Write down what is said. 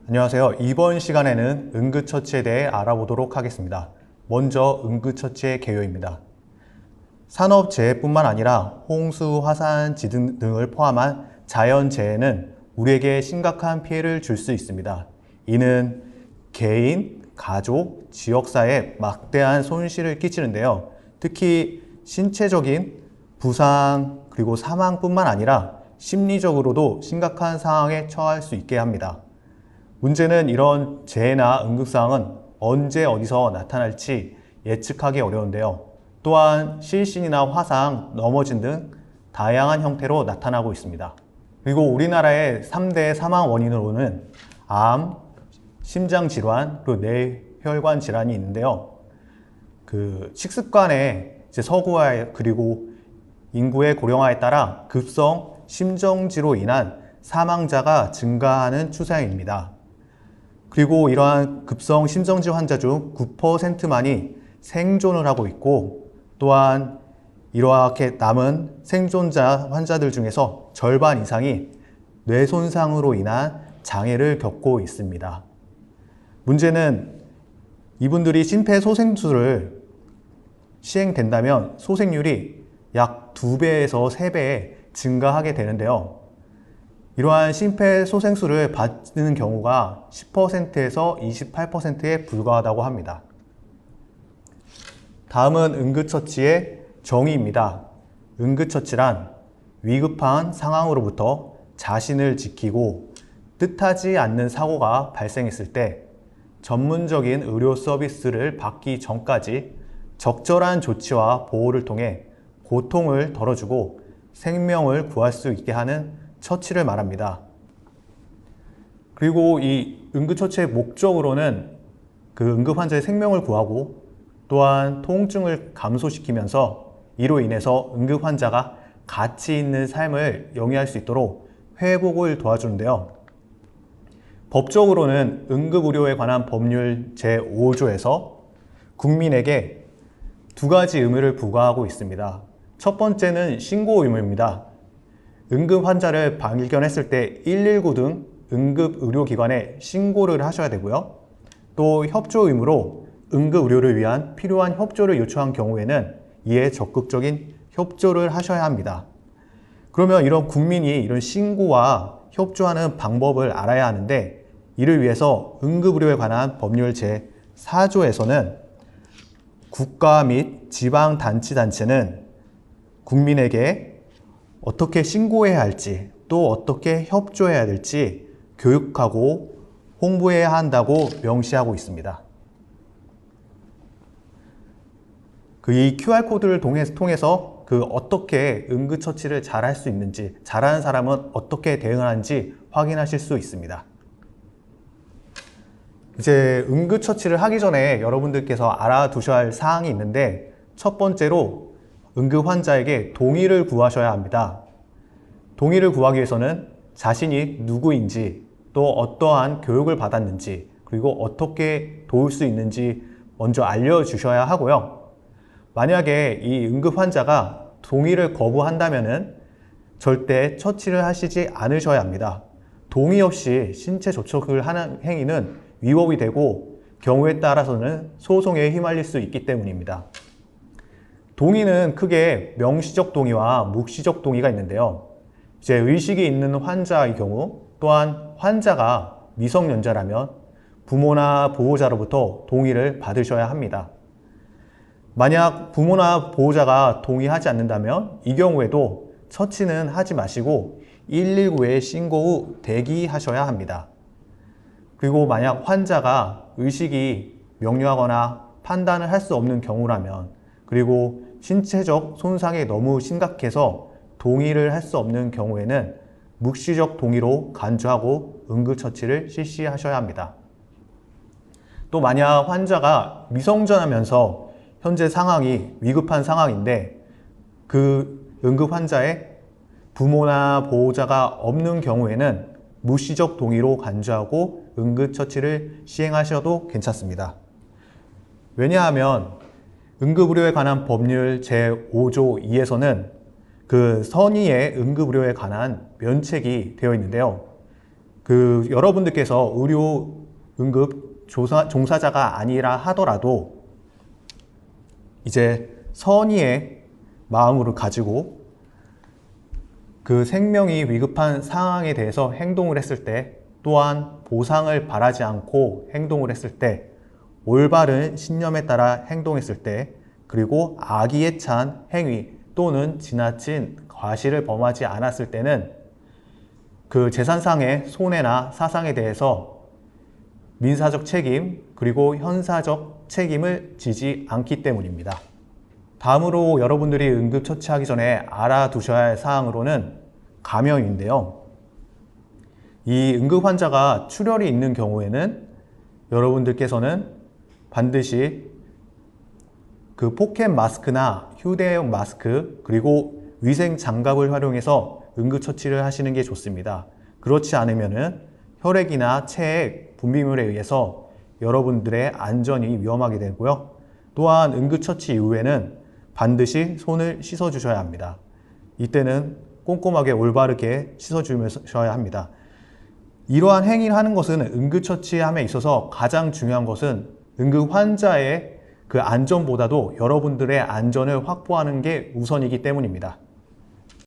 안녕하세요. 이번 시간에는 응급처치에 대해 알아보도록 하겠습니다. 먼저 응급처치의 개요입니다. 산업재해뿐만 아니라 홍수, 화산, 지진 등을 포함한 자연재해는 우리에게 심각한 피해를 줄 수 있습니다. 이는 개인, 가족, 지역사회에 막대한 손실을 끼치는데요. 특히 신체적인 부상 그리고 사망뿐만 아니라 심리적으로도 심각한 상황에 처할 수 있게 합니다. 문제는 이런 재해나 응급상황은 언제 어디서 나타날지 예측하기 어려운데요. 또한 실신이나 화상, 넘어짐 등 다양한 형태로 나타나고 있습니다. 그리고 우리나라의 3대 사망 원인으로는 암, 심장질환, 그리고 뇌혈관 질환이 있는데요. 식습관의 서구화 그리고 인구의 고령화에 따라 급성 심정지로 인한 사망자가 증가하는 추세입니다. 그리고 이러한 급성 심정지 환자 중 9%만이 생존을 하고 있고, 또한 이렇게 남은 생존자 환자들 중에서 절반 이상이 뇌 손상으로 인한 장애를 겪고 있습니다. 문제는 이분들이 심폐소생술을 시행된다면 소생률이 약 2배에서 3배 증가하게 되는데요. 이러한 심폐소생술을 받는 경우가 10%에서 28%에 불과하다고 합니다. 다음은 응급처치의 정의입니다. 응급처치란 위급한 상황으로부터 자신을 지키고 뜻하지 않는 사고가 발생했을 때 전문적인 의료 서비스를 받기 전까지 적절한 조치와 보호를 통해 고통을 덜어주고 생명을 구할 수 있게 하는 처치를 말합니다. 그리고 이 응급처치의 목적으로는 응급 환자의 생명을 구하고 또한 통증을 감소시키면서 이로 인해서 응급 환자가 가치 있는 삶을 영위할 수 있도록 회복을 도와주는데요. 법적으로는 응급의료에 관한 법률 제5조에서 국민에게 2가지 의무를 부과하고 있습니다. 첫 번째는 신고 의무입니다. 응급 환자를 발견했을 때 119 등 응급의료기관에 신고를 하셔야 되고요. 또 협조 의무로 응급의료를 위한 필요한 협조를 요청한 경우에는 이에 적극적인 협조를 하셔야 합니다. 그러면 이런 국민이 이런 신고와 협조하는 방법을 알아야 하는데, 이를 위해서 응급의료에 관한 법률 제4조에서는 국가 및 지방자치단체는 국민에게 어떻게 신고해야 할지 또 어떻게 협조해야 될지 교육하고 홍보해야 한다고 명시하고 있습니다. 이 QR코드를 통해서 어떻게 응급처치를 잘 할 수 있는지, 잘하는 사람은 어떻게 대응하는지 확인하실 수 있습니다. 이제 응급처치를 하기 전에 여러분들께서 알아두셔야 할 사항이 있는데, 첫 번째로 응급 환자에게 동의를 구하셔야 합니다. 동의를 구하기 위해서는 자신이 누구인지, 또 어떠한 교육을 받았는지, 그리고 어떻게 도울 수 있는지 먼저 알려주셔야 하고요. 만약에 이 응급 환자가 동의를 거부한다면은 절대 처치를 하시지 않으셔야 합니다. 동의 없이 신체 접촉을 하는 행위는 위법이 되고 경우에 따라서는 소송에 휘말릴 수 있기 때문입니다. 동의는 크게 명시적 동의와 묵시적 동의가 있는데요. 이제 의식이 있는 환자의 경우, 또한 환자가 미성년자라면 부모나 보호자로부터 동의를 받으셔야 합니다. 만약 부모나 보호자가 동의하지 않는다면 이 경우에도 처치는 하지 마시고 119에 신고 후 대기하셔야 합니다. 그리고 만약 환자가 의식이 명료하거나 판단을 할 수 없는 경우라면, 그리고 신체적 손상이 너무 심각해서 동의를 할 수 없는 경우에는 묵시적 동의로 간주하고 응급처치를 실시하셔야 합니다. 또 만약 환자가 미성전하면서 현재 상황이 위급한 상황인데 그 응급 환자의 부모나 보호자가 없는 경우에는 무시적 동의로 간주하고 응급처치를 시행하셔도 괜찮습니다. 왜냐하면 응급의료에 관한 법률 제5조 2에서는 그 선의의 응급의료에 관한 면책이 되어 있는데요. 여러분들께서 의료 응급 종사자가 아니라 하더라도 이제 선의의 마음으로 가지고 그 생명이 위급한 상황에 대해서 행동을 했을 때, 또한 보상을 바라지 않고 행동을 했을 때, 올바른 신념에 따라 행동했을 때, 그리고 악의에 찬 행위 또는 지나친 과실을 범하지 않았을 때는 그 재산상의 손해나 사상에 대해서 민사적 책임 그리고 형사적 책임을 지지 않기 때문입니다. 다음으로 여러분들이 응급처치하기 전에 알아두셔야 할 사항으로는 감염인데요. 이 응급환자가 출혈이 있는 경우에는 여러분들께서는 반드시 그 포켓 마스크나 휴대용 마스크 그리고 위생 장갑을 활용해서 응급처치를 하시는 게 좋습니다. 그렇지 않으면은 혈액이나 체액, 분비물에 의해서 여러분들의 안전이 위험하게 되고요. 또한 응급처치 이후에는 반드시 손을 씻어 주셔야 합니다. 이때는 꼼꼼하게 올바르게 씻어 주셔야 합니다. 이러한 행위를 하는 것은 응급처치함에 있어서 가장 중요한 것은 응급환자의 그 안전보다도 여러분들의 안전을 확보하는 게 우선이기 때문입니다.